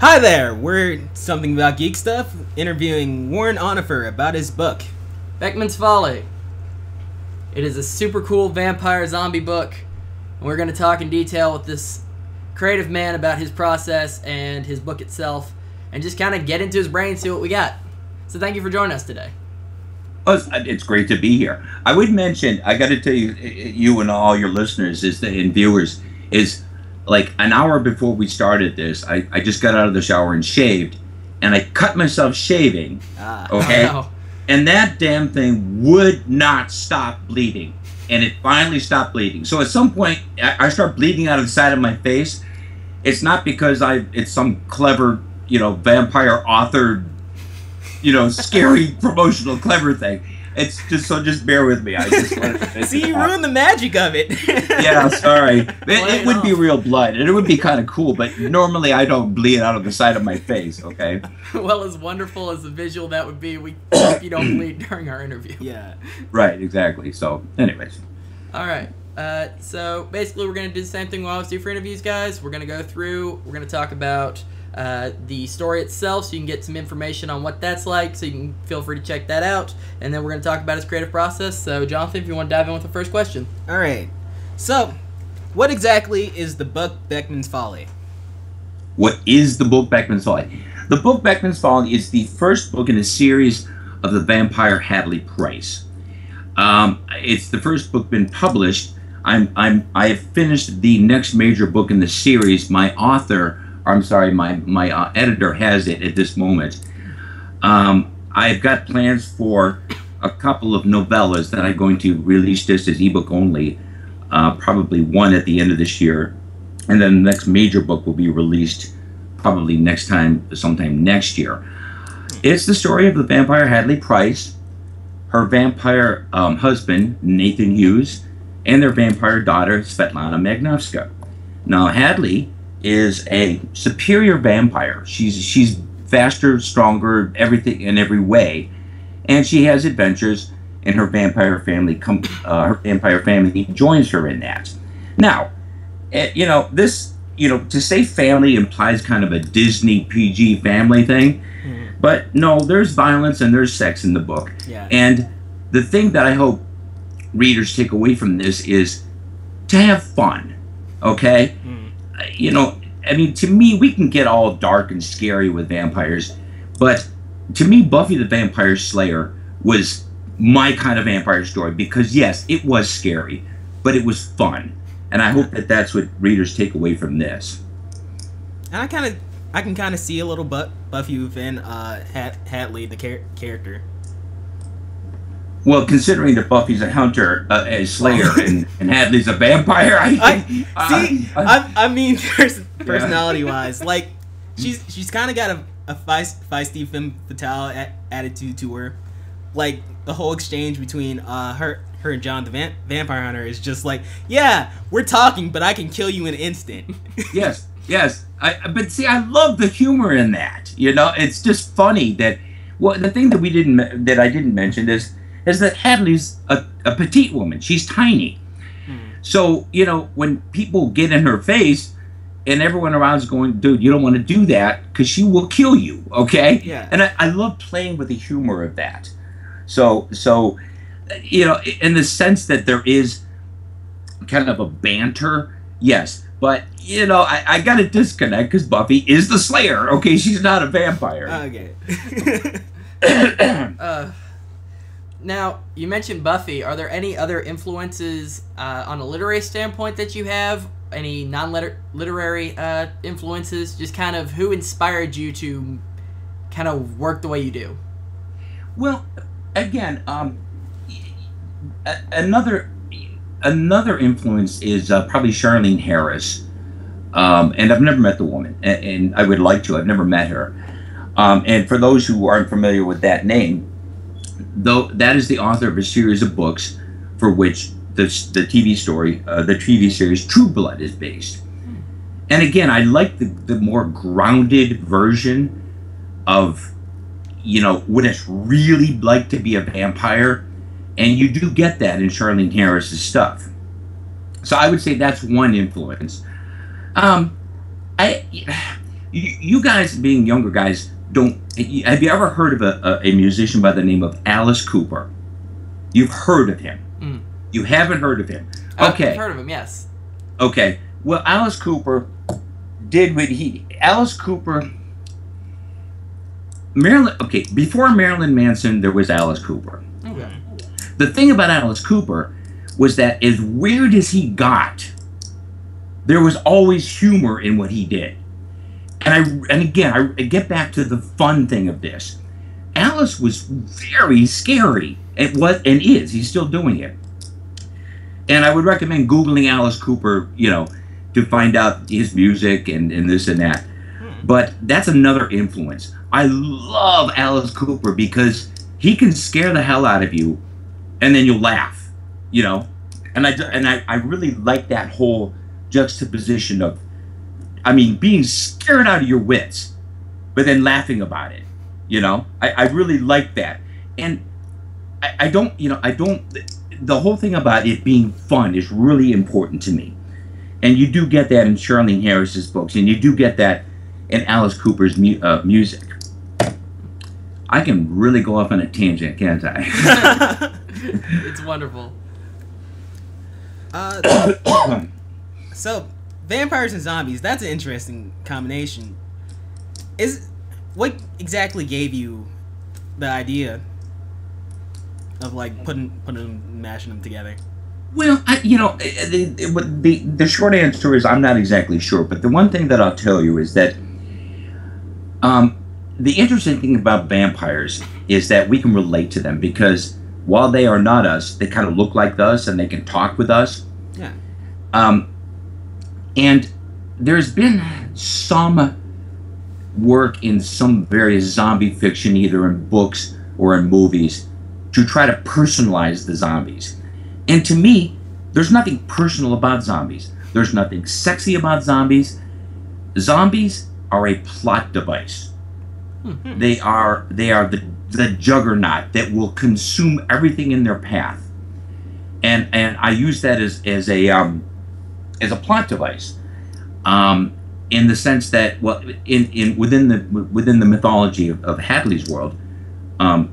Hi there, we're Something About Geek Stuff, interviewing Warren Onufer about his book. Beckman's Folly. It is a super cool vampire zombie book, and we're going to talk in detail with this creative man about his process and his book itself, and just kind of get into his brain and see what we got. So thank you for joining us today. Well, it's great to be here. I would mention, I got to tell you, you and all your listeners and viewers, is like an hour before we started this, I just got out of the shower and shaved, and I cut myself shaving, okay? Oh, no. And that damn thing would not stop bleeding, and it finally stopped bleeding. So at some point, I start bleeding out of the side of my face. It's not because it's some clever, vampire author, scary promotional clever thing. It's just bear with me. I just see, you ruined the magic of it. Yeah, sorry. It would be real blood, and it would be kind of cool, but normally I don't bleed out of the side of my face, okay? Well, as wonderful as the visual that would be, we hope you don't bleed during our interview. Yeah. Right, exactly. So, anyways. All right. So, basically, we're going to do the same thing we always do for interviews, guys. We're going to go through, we're going to talk about the story itself, so you can get some information on what that's like, so you can feel free to check that out, and then we're going to talk about his creative process. So Jonathan, if you want to dive in with the first question. Alright, so what exactly is the book Beckman's Folly? What is the book Beckman's Folly? The book Beckman's Folly is the first book in a series of the vampire Hadley Price. It's the first book been published. I've finished the next major book in the series. My editor has it at this moment. I've got plans for a couple of novellas that I'm going to release just as ebook only, probably one at the end of this year, and then the next major book will be released probably sometime next year. It's the story of the vampire Hadley Price, her vampire husband Nathan Hughes, and their vampire daughter Svetlana Magnovska. Now Hadley is a superior vampire. She's faster, stronger, everything in every way, and she has adventures, and her vampire family joins her in that. Now, to say family implies kind of a Disney PG family thing, but no, there's violence and there's sex in the book. Yeah. And the thing that I hope readers take away from this is to have fun, okay? I mean, to me, we can get all dark and scary with vampires, but to me, Buffy the Vampire Slayer was my kind of vampire story because, yes, it was scary, but it was fun. And I hope that that's what readers take away from this. And I can kind of see a little Buffy within Hadley, the character. Well, considering that Buffy's a hunter, a slayer, and Hadley's a vampire, I mean, personality-wise, like she's kind of got a feisty femme fatale attitude to her. Like the whole exchange between her and John the vampire hunter is just like, yeah, we're talking, but I can kill you in an instant. Yes. But see, I love the humor in that. It's just funny that. Well, the thing that I didn't mention is that Hadley's a petite woman. She's tiny. So, when people get in her face and everyone around is going, dude, you don't want to do that because she will kill you, okay? Yeah. And I love playing with the humor of that. So in the sense that there is kind of a banter, yes. But, I got to disconnect because Buffy is the Slayer, okay? She's not a vampire. Okay. Now, you mentioned Buffy. Are there any other influences on a literary standpoint that you have? Any non-literary influences? Just kind of who inspired you to kind of work the way you do? Well, again, another influence is probably Charlene Harris. And I've never met the woman, and I would like to. I've never met her. And for those who aren't familiar with that name, though, that is the author of a series of books for which the TV series True Blood is based. And again, I like the more grounded version of, what it's really like to be a vampire. And you do get that in Charlene Harris's stuff. So I would say that's one influence. you guys, being younger guys, don't. Have you ever heard of a musician by the name of Alice Cooper? You've heard of him. Mm. You haven't heard of him. Okay. I've heard of him, yes. Okay. Well, Alice Cooper did what he... Alice Cooper... before Marilyn Manson, there was Alice Cooper. Okay. The thing about Alice Cooper was that as weird as he got, there was always humor in what he did. And again, I get back to the fun thing of this. Alice was very scary. It was and is. He's still doing it. And I would recommend Googling Alice Cooper, to find out his music and this and that. But that's another influence. I love Alice Cooper because he can scare the hell out of you, and then you'll laugh, And I really like that whole juxtaposition of, being scared out of your wits, but then laughing about it. I really like that, and I don't. The whole thing about it being fun is really important to me, and you do get that in Charlene Harris's books, and you do get that in Alice Cooper's music. I can really go off on a tangent, can't I? It's wonderful. So, vampires and zombies—that's an interesting combination. What exactly gave you the idea of mashing them together? Well, the short answer is I'm not exactly sure. But the one thing that I'll tell you is that the interesting thing about vampires is that we can relate to them because while they are not us, they kind of look like us and they can talk with us. Yeah. And there's been some work in some various zombie fiction, either in books or in movies, to try to personalize the zombies. And to me, there's nothing personal about zombies. There's nothing sexy about zombies. Zombies are a plot device. Mm-hmm. They are the juggernaut that will consume everything in their path. And I use that as a plot device. In the sense that, well, within the mythology of Hadley's world,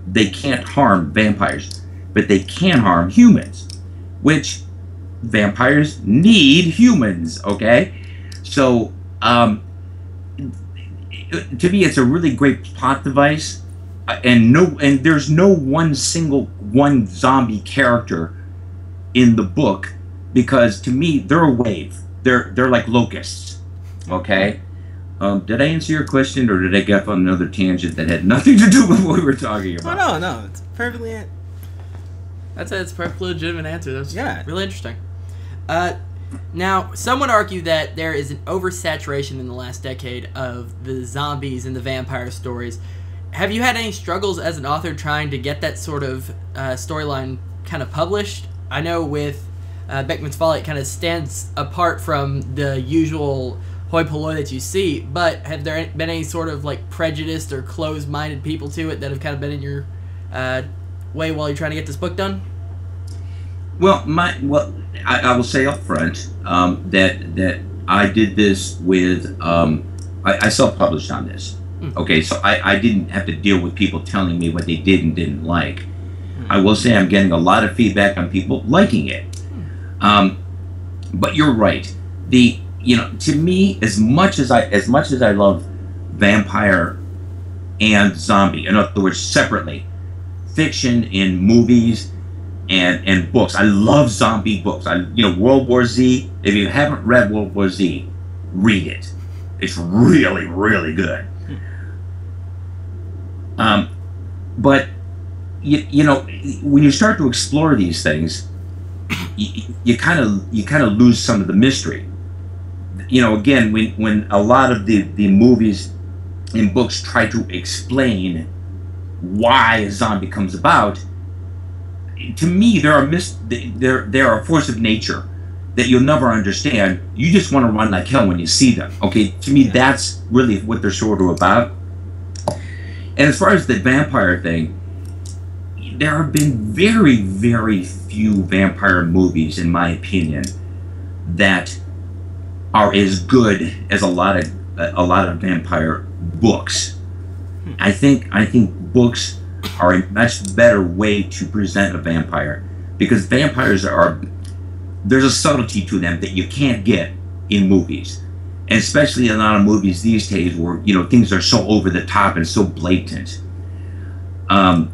they can't harm vampires, but they can harm humans, which vampires need humans. Okay, so to me, it's a really great plot device, and there's no one zombie character in the book, because to me they're a wave. They're like locusts. Okay. Did I answer your question, or did I get on another tangent that had nothing to do with what we were talking about? Oh, no, it's perfectly. That's a perfectly legitimate answer. That's really interesting. Now, some would argue that there is an oversaturation in the last decade of the zombies and the vampire stories. Have you had any struggles as an author trying to get that sort of storyline kind of published? I know with Beckman's Folly, it kind of stands apart from the usual hoi polloi that you see, but have there been any sort of prejudiced or closed-minded people to it that have kind of been in your way while you're trying to get this book done? Well, I will say up front that I did this with I self-published on this. Okay, so I didn't have to deal with people telling me what they did and didn't like. I will say I'm getting a lot of feedback on people liking it. But you're right. To me, as much as I love vampire and zombie, in other words, separately, fiction in movies and books. I love zombie books. World War Z. If you haven't read World War Z, read it. It's really, really good. But when you start to explore these things, you kind of lose some of the mystery. Again, when a lot of the movies and books try to explain why a zombie comes about, to me they're a force of nature that you'll never understand. You just want to run like hell when you see them. Okay, to me that's really what they're sort of about. And as far as the vampire thing, there have been very, very few vampire movies, in my opinion, that are as good as a lot a lot of vampire books. I think books are a much better way to present a vampire, because vampires there's a subtlety to them that you can't get in movies, and especially in a lot of movies these days where things are so over the top and so blatant. And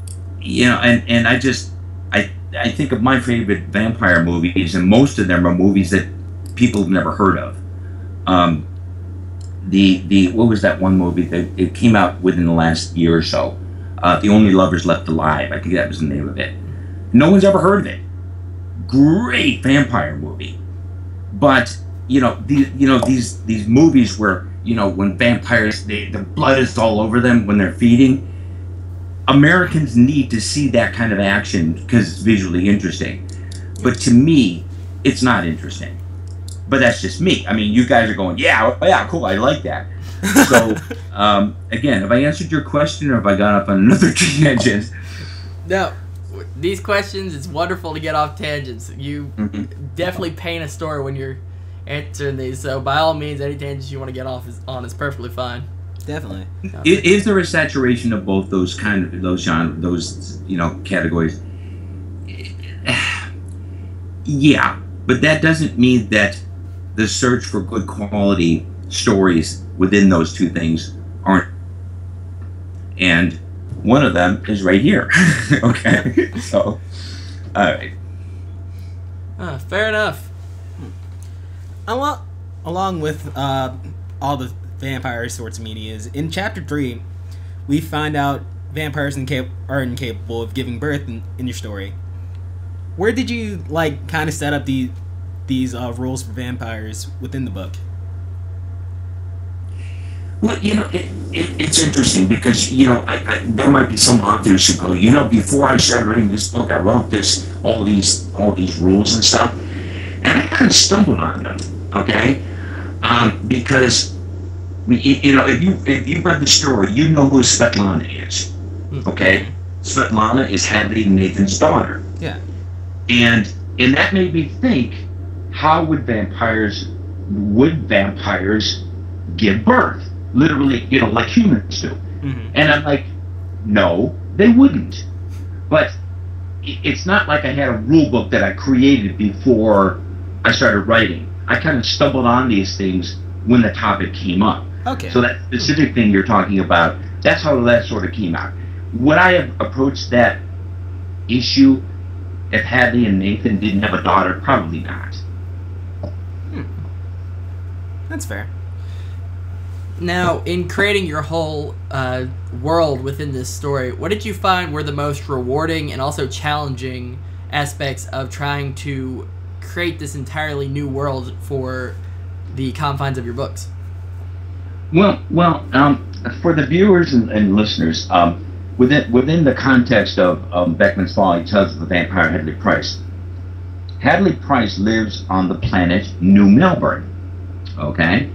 I think of my favorite vampire movies, and most of them are movies that people have never heard of. What was that one movie that it came out within the last year or so? The Only Lovers Left Alive. I think that was the name of it. No one's ever heard of it. Great vampire movie, but these movies where when vampires the blood is all over them when they're feeding. Americans need to see that kind of action because it's visually interesting, but to me, it's not interesting. But that's just me. I mean, you guys are going, yeah, cool, I like that. So, again, have I answered your question, or have I gone off on another tangent? No, these questions, it's wonderful to get off tangents. You definitely paint a story when you're answering these, so by all means, any tangents you want to get off is perfectly fine. Definitely. Is there a saturation of both those genres, categories? Yeah, but that doesn't mean that the search for good quality stories within those two things aren't. And one of them is right here. Okay, so all right. Fair enough. Along with all the vampire sorts of medias, in chapter 3 we find out vampires are incapable of giving birth in your story. Where did you kind of set up these rules for vampires within the book? Well, it's interesting because there might be some authors who go, before I started writing this book, I wrote all these rules and stuff, and I kind of stumbled on them. Okay, because if you read the story, you know who Svetlana is. Okay, Svetlana is Hadley and Nathan's daughter. Yeah, and that made me think, how would vampires give birth? Literally, like humans do. And I'm like, no, they wouldn't. But it's not like I had a rule book that I created before I started writing. I kind of stumbled on these things when the topic came up. Okay. So that specific thing you're talking about, that's how that sort of came out. Would I have approached that issue if Hadley and Nathan didn't have a daughter? Probably not. That's fair. Now, in creating your whole world within this story, what did you find were the most rewarding and also challenging aspects of trying to create this entirely new world for the confines of your books? Well, for the viewers and listeners, within the context of Beckman's Folly, Tales of the Vampire Hadley Price. Hadley Price lives on the planet New Melbourne, okay?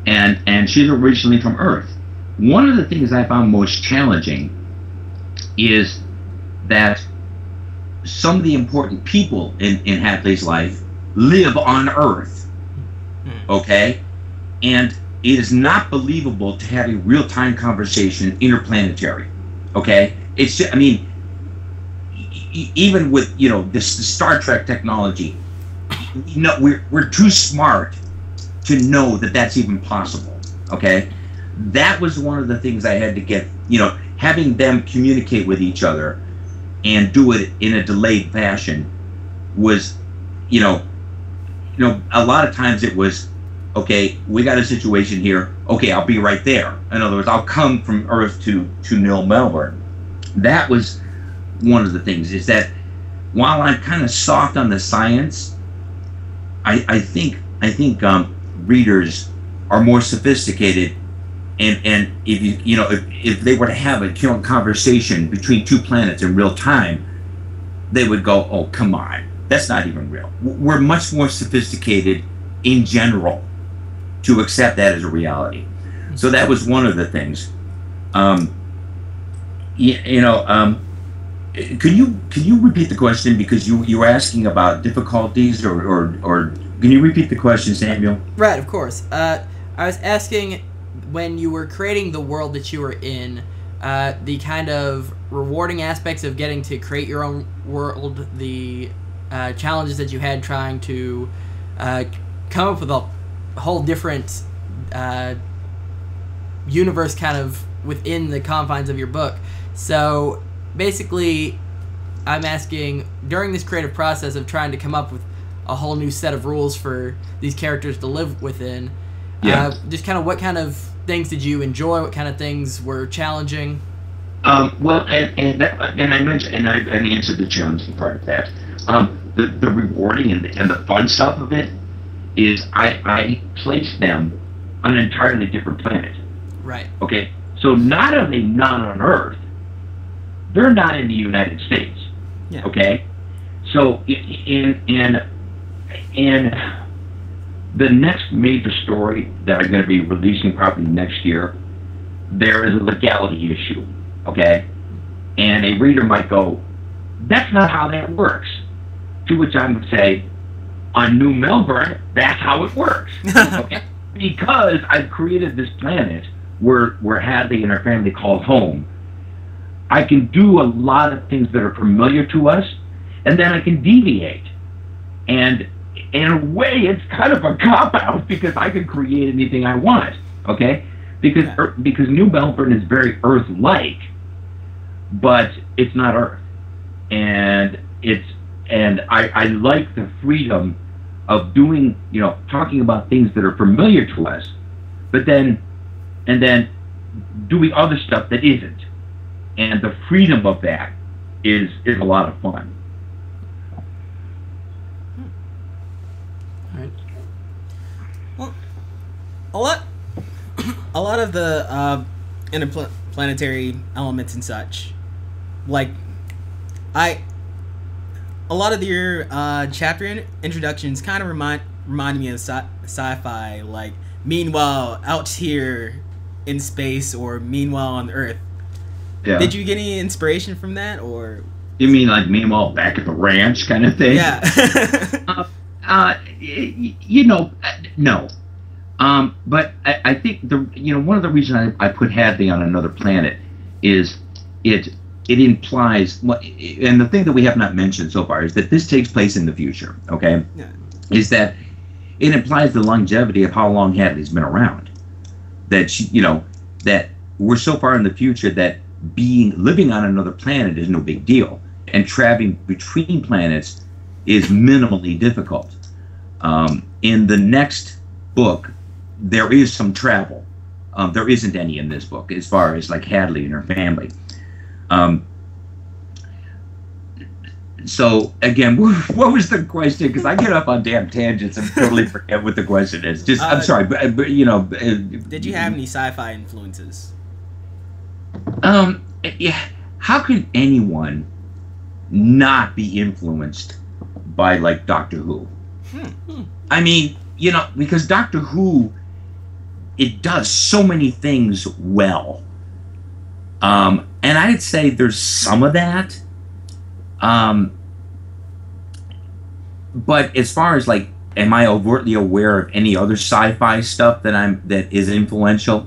And she's originally from Earth. One of the things I found most challenging is that some of the important people in Hadley's life live on Earth, okay? And it is not believable to have a real-time conversation interplanetary, okay? It's just, even with this the Star Trek technology, we're too smart to know that that's even possible. Okay, that was one of the things I had to get. Having them communicate with each other and do it in a delayed fashion was, a lot of times it was, okay, we got a situation here. Okay, I'll be right there. In other words, I'll come from Earth to New Melbourne. That was one of the things, is that while I'm kind of soft on the science, I think readers are more sophisticated, and if they were to have a conversation between two planets in real time, they would go, oh, come on, that's not even real. We're much more sophisticated in general to accept that as a reality. So that was one of the things. Can you repeat the question, because you were asking about difficulties, or can you repeat the question, Samuel? Right, of course. I was asking, when you were creating the world that you were in, the kind of rewarding aspects of getting to create your own world, the challenges that you had trying to come up with a whole different universe kind of within the confines of your book. So basically, I'm asking, during this creative process of trying to come up with a whole new set of rules for these characters to live within, just kind of what kind of things did you enjoy? What kind of things were challenging? Well, and I mentioned, and I answered the challenging part of that. The rewarding and the fun stuff of it is I placed them on an entirely different planet. Right. Okay. So not only not on Earth, they're not in the United States. Yeah. Okay. So in the next major story that I'm going to be releasing probably next year, there is a legality issue. Okay. And a reader might go, "That's not how that works." To which I would say, on New Melbourne, that's how it works. Okay? Because I've created this planet where Hadley and her family call home. I can do a lot of things that are familiar to us, and then I can deviate. And in a way, it's kind of a cop-out because I can create anything I want. Okay? Because New Melbourne is very Earth-like, but it's not Earth. And I like the freedom of doing, talking about things that are familiar to us, but then doing other stuff that isn't. And the freedom of that is a lot of fun. All right. Well, a lot of the interplanetary elements and such, like a lot of your chapter introductions kind of remind me of sci-fi, like meanwhile out here in space or meanwhile on Earth. Yeah. Did you get any inspiration from that, or? You mean like meanwhile back at the ranch kind of thing? Yeah. No. But I think one of the reasons I put Hadley on another planet is it implies, and the thing that we have not mentioned so far is that this takes place in the future. Okay, Yeah. Is that it implies the longevity of how long Hadley's been around. That that we're so far in the future that living on another planet is no big deal, and traveling between planets is minimally difficult. In the next book, there is some travel. There isn't any in this book as far as like Hadley and her family. So again, what was the question? Because I get up on damn tangents and totally forget what the question is. I'm sorry, but did you have any sci-fi influences? Yeah. How could anyone not be influenced by like Doctor Who? I mean, because Doctor Who, it does so many things well. And I'd say there's some of that. But as far as like, am I overtly aware of any other sci-fi stuff that is influential?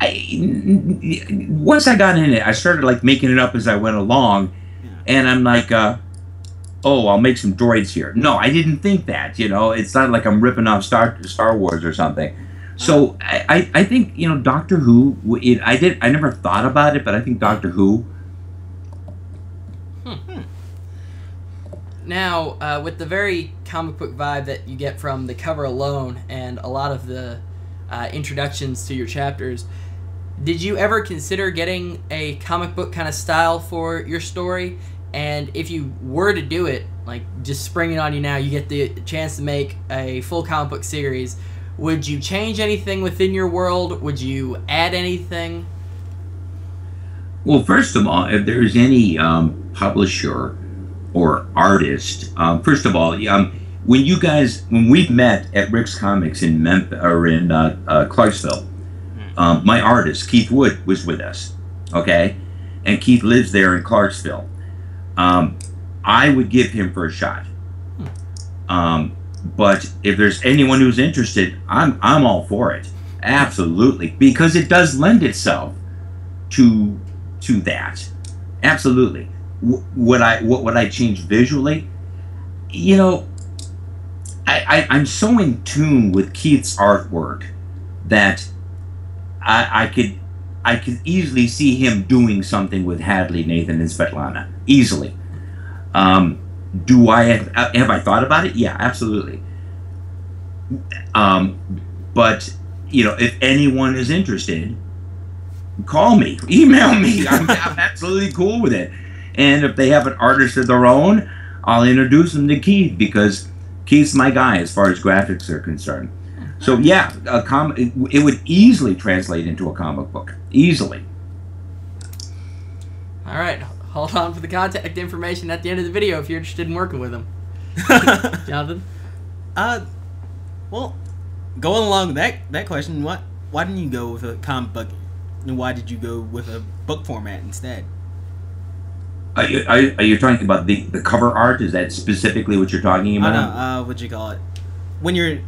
Once I got in it, I started like making it up as I went along, and I'm like, I'll make some droids here. No, I didn't think that. It's not like I'm ripping off Star Wars or something. So I think Doctor Who. I never thought about it, but I think Doctor Who. Now, with the very comic book vibe that you get from the cover alone and a lot of the introductions to your chapters, did you ever consider getting a comic book kind of style for your story? And if you were to do it, like just springing on you now, you get the chance to make a full comic book series, would you change anything within your world? Would you add anything? Well, first of all, if there's any publisher or artist, first of all, when we met at Rick's Comics in Memphis or in Clarksville, my artist Keith Wood was with us. Okay, and Keith lives there in Clarksville. I would give him for a shot. But if there's anyone who's interested, I'm all for it. Absolutely, because it does lend itself to that. Absolutely. What would I change visually? You know, I'm so in tune with Keith's artwork that I could easily see him doing something with Hadley, Nathan, and Svetlana easily. Do I have I thought about it? Yeah, absolutely. But you know, if anyone is interested, call me, email me. I'm absolutely cool with it. And if they have an artist of their own, I'll introduce them to Keith, because Keith's my guy as far as graphics are concerned. So yeah, it would easily translate into a comic book, easily. All right, hold on for the contact information at the end of the video if you're interested in working with him. Jonathan? Well, going along with that question, why didn't you go with a comic book, and why did you go with a book format instead? Are you talking about the cover art? Is that specifically what you're talking about? What you call it? We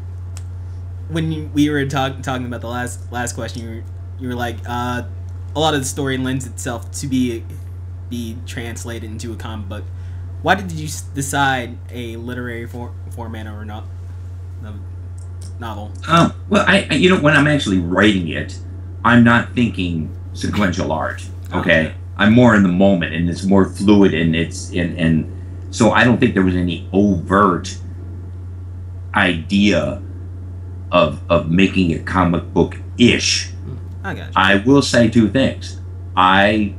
were talking about the last question, you were like, a lot of the story lends itself to be translated into a comic book. Why did you decide a literary format over a novel? Well, you know, when I'm actually writing it, I'm not thinking sequential art. Okay, I'm more in the moment, and it's more fluid, and and so I don't think there was any overt idea of making it comic book ish. I got you. I will say two things. I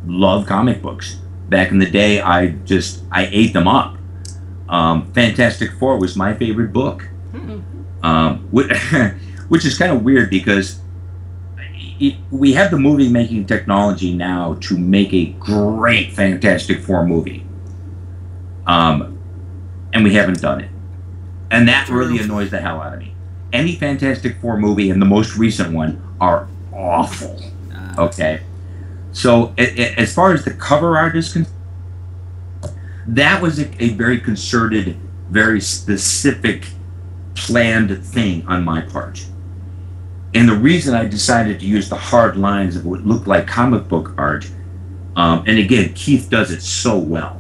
love comic books. Back in the day, I ate them up. Fantastic Four was my favorite book. Which is kind of weird, because we have the movie making technology now to make a great Fantastic Four movie, and we haven't done it, and that really annoys the hell out of me. Any Fantastic Four movie, and the most recent one, are awful. Okay, so as far as the cover art is concerned, that was a very concerted, very specific, planned thing on my part. And the reason I decided to use the hard lines of what looked like comic book art, and again, Keith does it so well,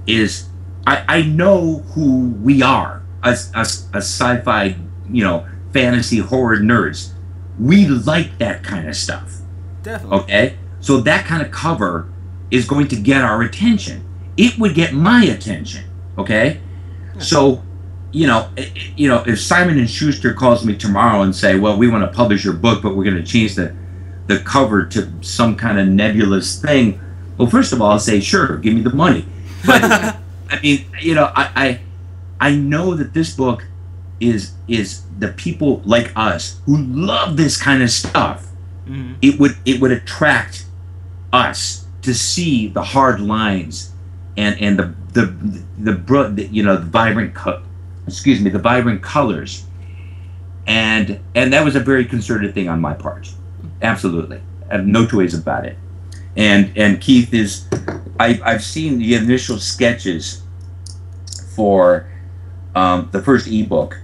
is I know who we are as sci-fi, you know, fantasy horror nerds. We like that kind of stuff. Definitely. Okay? So that kind of cover is going to get our attention. It would get my attention. Okay? Yeah. So, you know, if Simon and Schuster calls me tomorrow and say, well, we want to publish your book, but we're going to change the cover to some kind of nebulous thing, well, first of all, I'll say, sure, give me the money. But I mean, you know, I know that this book is the people like us who love this kind of stuff. Mm-hmm. It would attract us to see the hard lines and the you know, the vibrant the vibrant colors, and that was a very concerted thing on my part. Absolutely, I have no two ways about it. And Keith is, I've seen the initial sketches for the first ebook,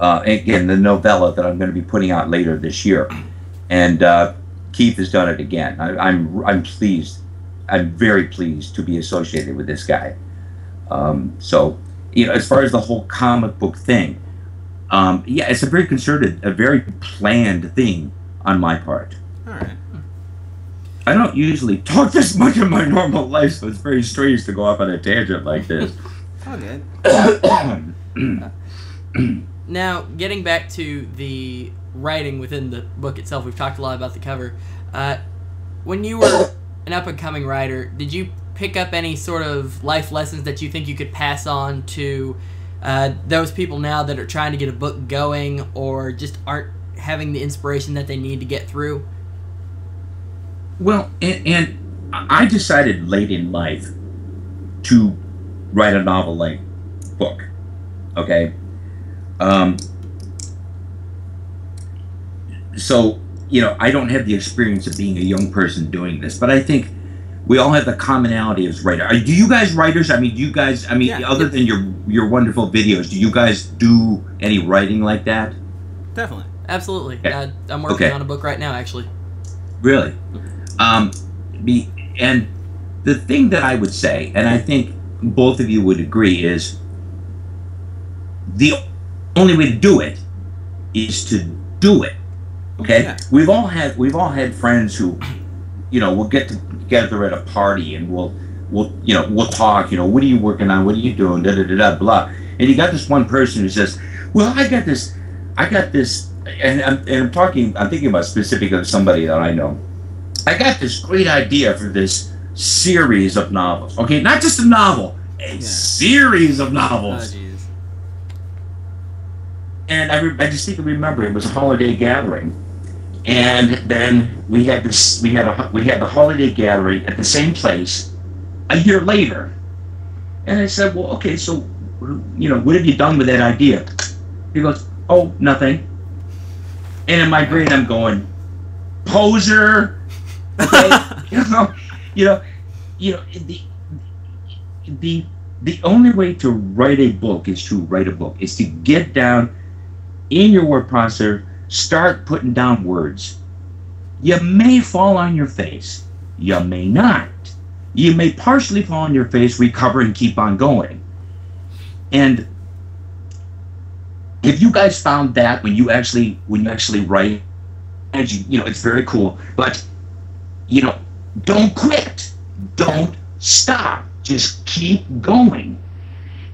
again, the novella that I'm going to be putting out later this year, and Keith has done it again. I'm pleased. I'm very pleased to be associated with this guy. So, you know, as far as the whole comic book thing, yeah, it's a very concerted, a very planned thing on my part. All right. I don't usually talk this much in my normal life, so it's very strange to go off on a tangent like this. Okay. Now, getting back to the writing within the book itself, we've talked a lot about the cover. When you were an up-and-coming writer, did you pick up any sort of life lessons that you think you could pass on to those people now that are trying to get a book going, or just aren't having the inspiration that they need to get through? Well, and I decided late in life to write a novel-length book, okay? So, you know, I don't have the experience of being a young person doing this, but I think we all have the commonality as writers. Do you guys writers? I mean, do you guys, other than your wonderful videos, do you guys do any writing like that? Definitely. Absolutely. Okay. I'm working on a book right now, actually. Really? And the thing that I would say, and I think both of you would agree, is the only way to do it is to do it. Okay? Yeah. We've all had friends who, we'll get together at a party and we'll talk, what are you working on? What are you doing? Da da da da blah. And you got this one person who says, well, I got this, and I'm thinking about specifically of somebody that I know. I got this great idea for this series of novels. Okay, not just a novel, a series of novels. Oh, jeez. And I distinctly remember it was a holiday gathering, and then we had the holiday gathering at the same place a year later. And I said, well, okay, so what have you done with that idea? He goes, oh, nothing. And in my brain, I'm going, poser. Okay? The only way to write a book is to get down in your word processor, start putting down words. You may fall on your face. You may not. You may partially fall on your face, recover, and keep on going. And if you guys found that when you actually write, it's very cool. But don't quit. Don't stop. Just keep going.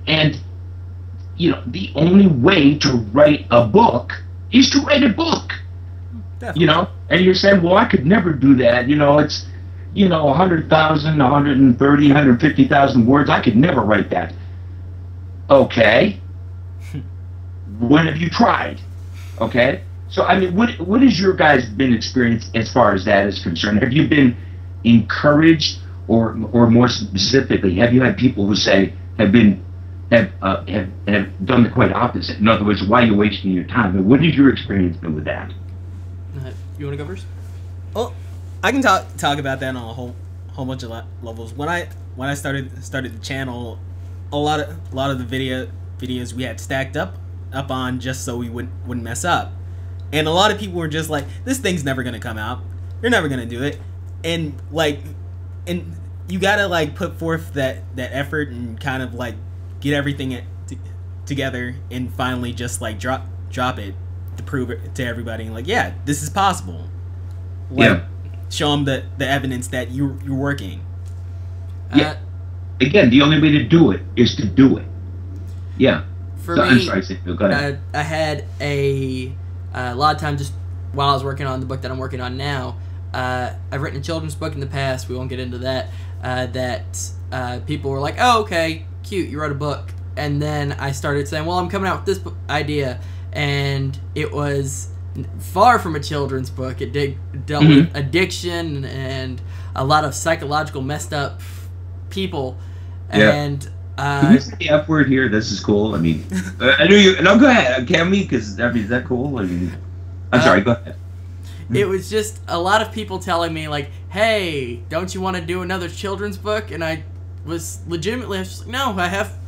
And the only way to write a book is to write a book. Definitely. And you're saying, well, I could never do that. It's 100,000, 130, 150,000 words. I could never write that. Okay. When have you tried? Okay. So I mean, what has your guys been experienced as far as that is concerned? Have you been encouraged, or more specifically, have you had people who say have done the quite opposite? In other words, why are you wasting your time? And what has your experience been with that? You want to go first? Well, I can talk about that on a whole bunch of levels. When I started the channel, a lot of the videos we had stacked up on just so we wouldn't mess up. And a lot of people were just like, this thing's never gonna come out. You're never gonna do it. And you gotta put forth that effort and kind of get everything together and finally just drop it to prove it to everybody. And yeah, this is possible. Show them the evidence that you're working. Yeah. Again, the only way to do it is to do it. Yeah. For me, I'm sorry, Scifi, go ahead. I had a lot of time just while I was working on the book that I'm working on now. I've written a children's book in the past. We won't get into that. That people were like, "Oh, okay, cute. You wrote a book." And then I started saying, "Well, I'm coming out with this idea," and it was far from a children's book. It dealt with addiction and a lot of psychological messed up people. Yeah. And can you say the F word here? This is cool. I mean, I know you. No, go ahead. Can we? Because I mean, is that cool? I mean, I'm sorry. Go ahead. It was just a lot of people telling me "Hey, don't you want to do another children's book?" And I was legitimately, I was just like, "No,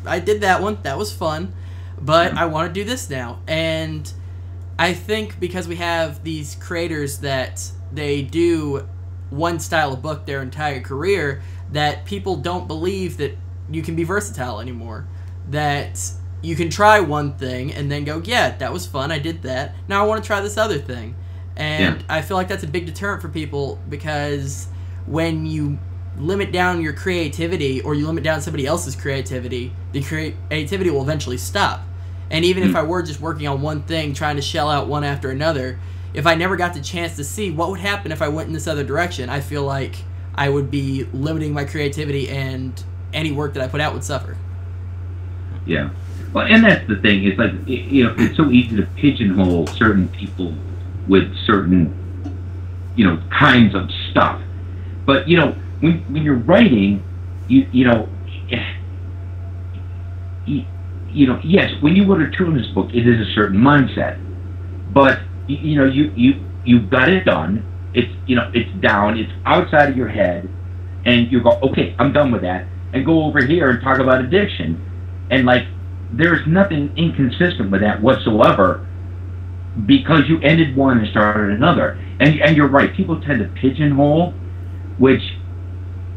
I did that one. That was fun, but I want to do this now." And I think because we have these creators that they do one style of book their entire career, that people don't believe that you can be versatile anymore. That you can try one thing and then go, yeah, that was fun, I did that. Now I want to try this other thing. And I feel like that's a big deterrent for people, because when you limit down your creativity, or you limit down somebody else's creativity, the creativity will eventually stop. And even if I were just working on one thing, trying to shell out one after another, if I never got the chance to see what would happen if I went in this other direction, I feel like I would be limiting my creativity, and any work that I put out would suffer. Yeah. Well, and that's the thing. It's it's so easy to pigeonhole certain people with certain, kinds of stuff. But, when you're writing, yes, when you wrote a children's book, it is a certain mindset. But, you've got it done. It's, it's down. It's outside of your head. And you go, okay, I'm done with that. And go over here and talk about addiction. And, there's nothing inconsistent with that whatsoever. because you ended one and started another. And you're right. People tend to pigeonhole, which,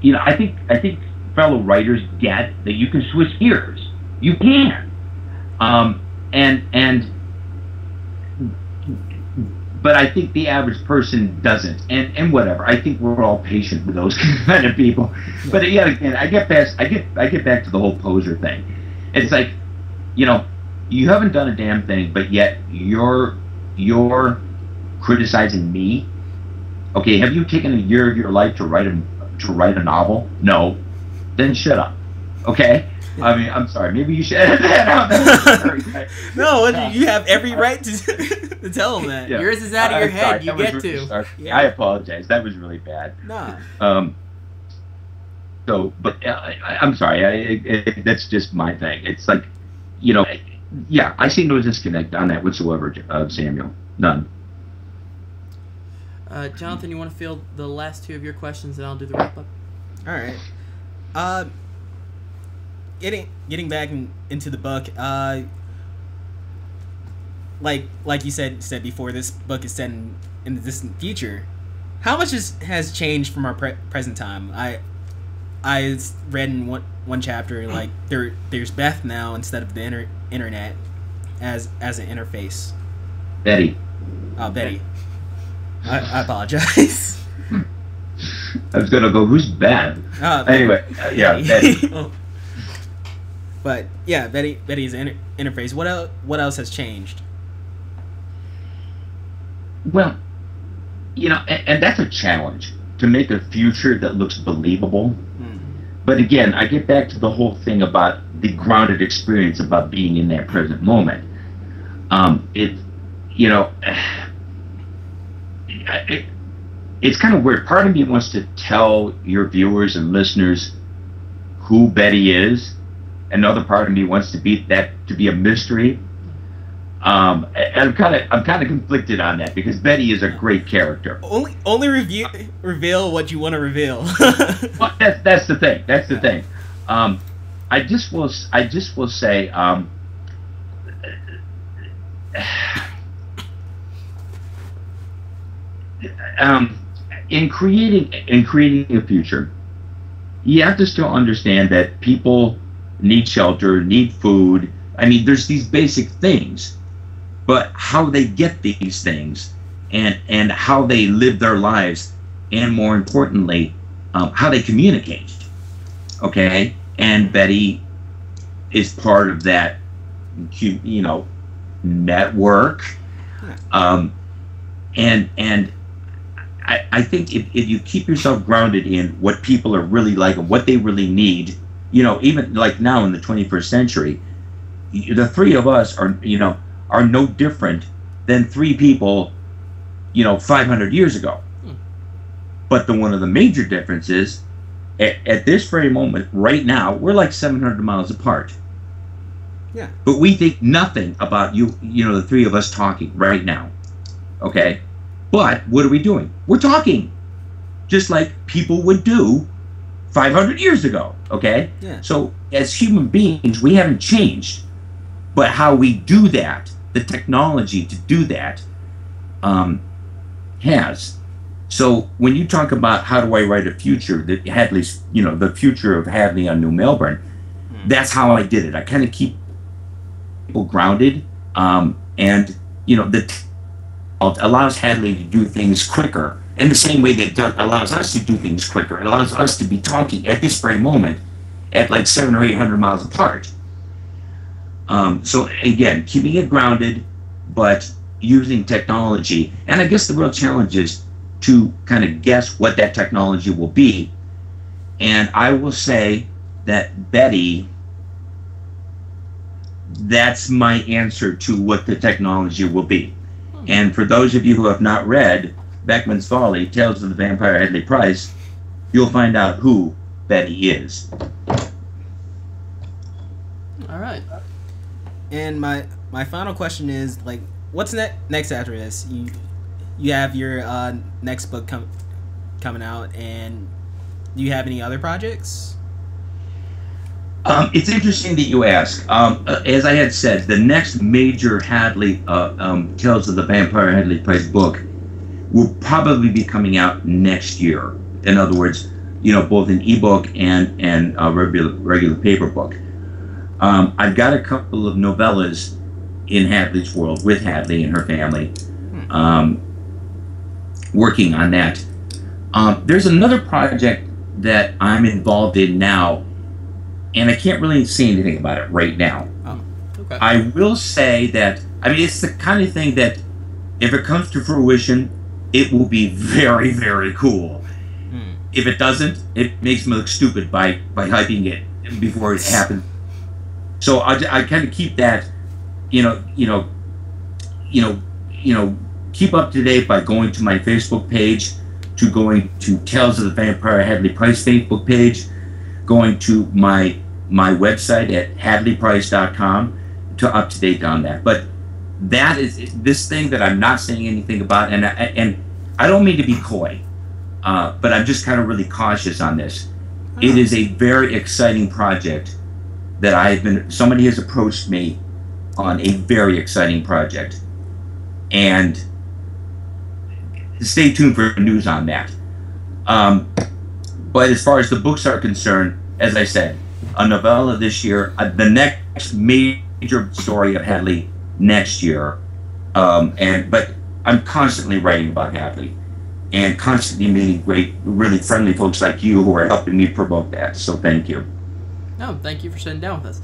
I think fellow writers get that you can switch gears. You can. But I think the average person doesn't, and whatever. I think we're all patient with those kind of people. But yet again, I get back to the whole poser thing. It's like, you haven't done a damn thing, but yet you're criticizing me. Okay, have you taken a year of your life to write a novel? No, then shut up. Okay. I mean, I'm sorry. Maybe you should edit that out. No, you have every right to tell them that. Yeah. Yours is out of your head. Sorry, you get to. Yeah. I apologize. That was really bad. Nah. But I'm sorry. That's just my thing. It's like, yeah, I see no disconnect on that whatsoever, Samuel. None. Jonathan, you want to field the last two of your questions, and I'll do the wrap up. All right. Getting back into the book, like you said before, this book is set in the distant future. How much has changed from our present time? I read in one chapter, like there's Beth now instead of the internet as an interface. Betty. Oh, Betty. I apologize. I was gonna go, who's Beth? Anyway, yeah, Betty. But yeah, Betty's interface. What else has changed? Well, and that's a challenge, to make a future that looks believable. But again, I get back to the whole thing about the grounded experience about being in that present moment. It's kind of weird. Part of me wants to tell your viewers and listeners who Betty is. Another part of me wants to be a mystery. And I'm kind of conflicted on that, because Betty is a great character. Only reveal what you want to reveal. Well, that's the thing. That's the thing. I just will say. In creating a future, you have to still understand that people need shelter, need food. I mean, there's these basic things, but how they get these things, and how they live their lives, and more importantly, how they communicate. Okay, and Betty is part of that, network, and I think if you keep yourself grounded in what people are really like and what they really need, even like now in the 21st century, the three of us are no different than three people, 500 years ago. But one of the major differences, at this very moment, right now, we're like 700 miles apart. Yeah. But we think nothing about the three of us talking right now. Okay? But what are we doing? We're talking, just like people would do 500 years ago. Okay? Yeah. So as human beings, we haven't changed, but how we do that, the technology to do that, has. So when you talk about how do I write a future that Hadley's, the future of Hadley on New Melbourne, that's how I did it. I kind of keep people grounded, and allows Hadley to do things quicker in the same way that allows us to do things quicker. It allows us to be talking at this very moment at like 700 or 800 miles apart. So again, keeping it grounded, but using technology. And I guess the real challenge is to kind of guess what that technology will be. And I will say that Betty, that's my answer to what the technology will be. And for those of you who have not read Beckman's Folly, Tales of the Vampire Hadley Price, you'll find out who Betty is. All right. And my final question is, like, what's next after this? You have your next book coming out, and do you have any other projects? It's interesting that you ask. As I had said, the next major Hadley Tales of the Vampire Hadley Price book will probably be coming out next year. In other words, both an ebook and a regular paper book. I've got a couple of novellas in Hadley's world with Hadley and her family, working on that. There's another project that I'm involved in now, and I can't really say anything about it right now. Oh, okay. I will say that, it's the kind of thing that, if it comes to fruition, it will be very, very cool. If it doesn't, it makes me look stupid by hyping it before it happens. So I kind of keep that, keep up to date by going to my Facebook page, to going to Tales of the Vampire Hadley Price Facebook page, going to my website at hadleyprice.com to up to date on that. But that is this thing that I'm not saying anything about, and I don't mean to be coy, but I'm just kind of really cautious on this. It is a very exciting project that somebody has approached me on a very exciting project, and stay tuned for news on that. But as far as the books are concerned, as I said, a novella this year, the next major story of Hadley next year, but I'm constantly writing about Hadley, and constantly meeting great, really friendly folks like you who are helping me promote that. So thank you. No, thank you for sitting down with us.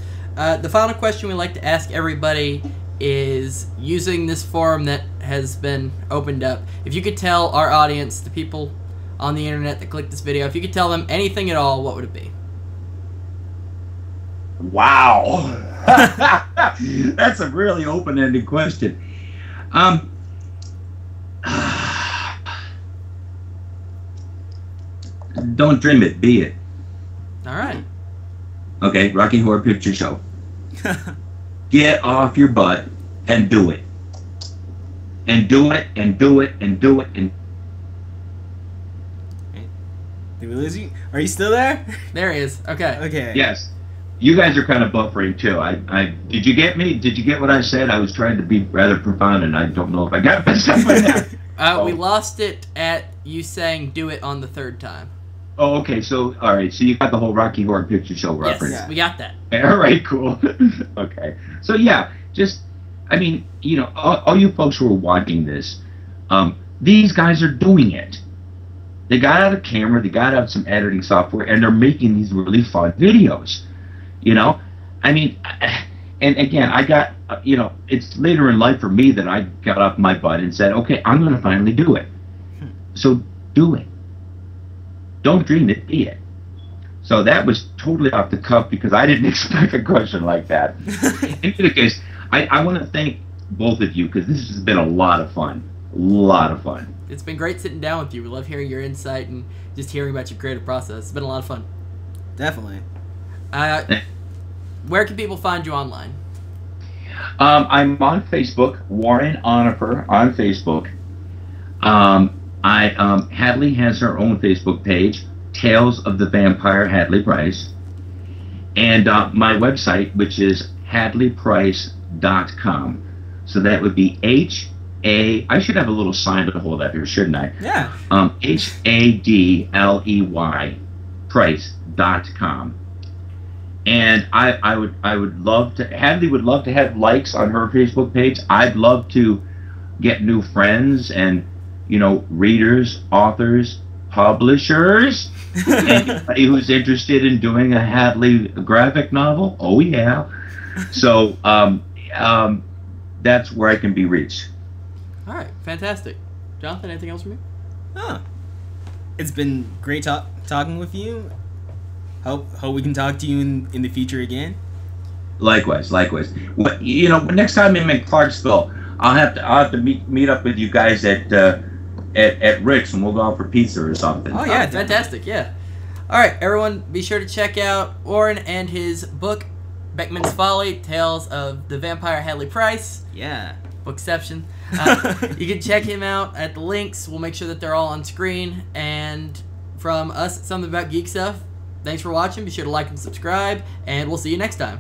The final question we like to ask everybody is, using this forum that has been opened up, if you could tell our audience, the people on the internet that clicked this video, if you could tell them anything at all, what would it be? Wow. That's a really open-ended question. Don't dream it, be it. All right. Okay, Rocky Horror Picture Show. Get off your butt and do it. And do it, and do it, and do it, and... Did we lose you? Are you still there? There he is. Okay. Okay. Yes. You guys are kind of buffering, too. Did you get me? Did you get what I said? I was trying to be rather profound, and I don't know if I got that. We lost it at you saying "do it" on the third time. Oh, okay. So, all right. So you got the whole Rocky Horror Picture Show reference. Yes, we got that. All right, cool. Okay. So, yeah, just, all you folks who are watching this, these guys are doing it. They got out a camera, they got out some editing software, and they're making these really fun videos. And again, I got, it's later in life for me that I got off my butt and said, okay, I'm going to finally do it. So do it. Don't dream it, be it. So that was totally off the cuff because I didn't expect a question like that. In any case, I want to thank both of you because this has been a lot of fun. A lot of fun. It's been great sitting down with you. We love hearing your insight and just hearing about your creative process. It's been a lot of fun. Definitely. Where can people find you online? I'm on Facebook, Warren Onufer on Facebook. Hadley has her own Facebook page, Tales of the Vampire Hadley Price, and my website, which is hadleyprice.com. So that would be I should have a little sign to hold up here, shouldn't I? Yeah. HADLEY price.com. And I would love to, Hadley would love to have likes on her Facebook page. I'd love to get new friends and, readers, authors, publishers, anybody who's interested in doing a Hadley graphic novel. Oh, yeah. So that's where I can be reached. All right, fantastic. Jonathan, anything else from you? It's been great talking with you. Hope we can talk to you in the future again. Likewise. Next time I'm in Clarksville, I'll have to meet up with you guys at Rick's, and we'll go out for pizza or something. Oh yeah, fantastic. Yeah. All right, everyone, be sure to check out Warren and his book, Beckman's Folly: Tales of the Vampire Hadley Price. Yeah. Bookception. You can check him out at the links. We'll make sure that they're all on screen. And from us at Something About Geek Stuff, Thanks for watching. Be sure to like and subscribe, and we'll see you next time.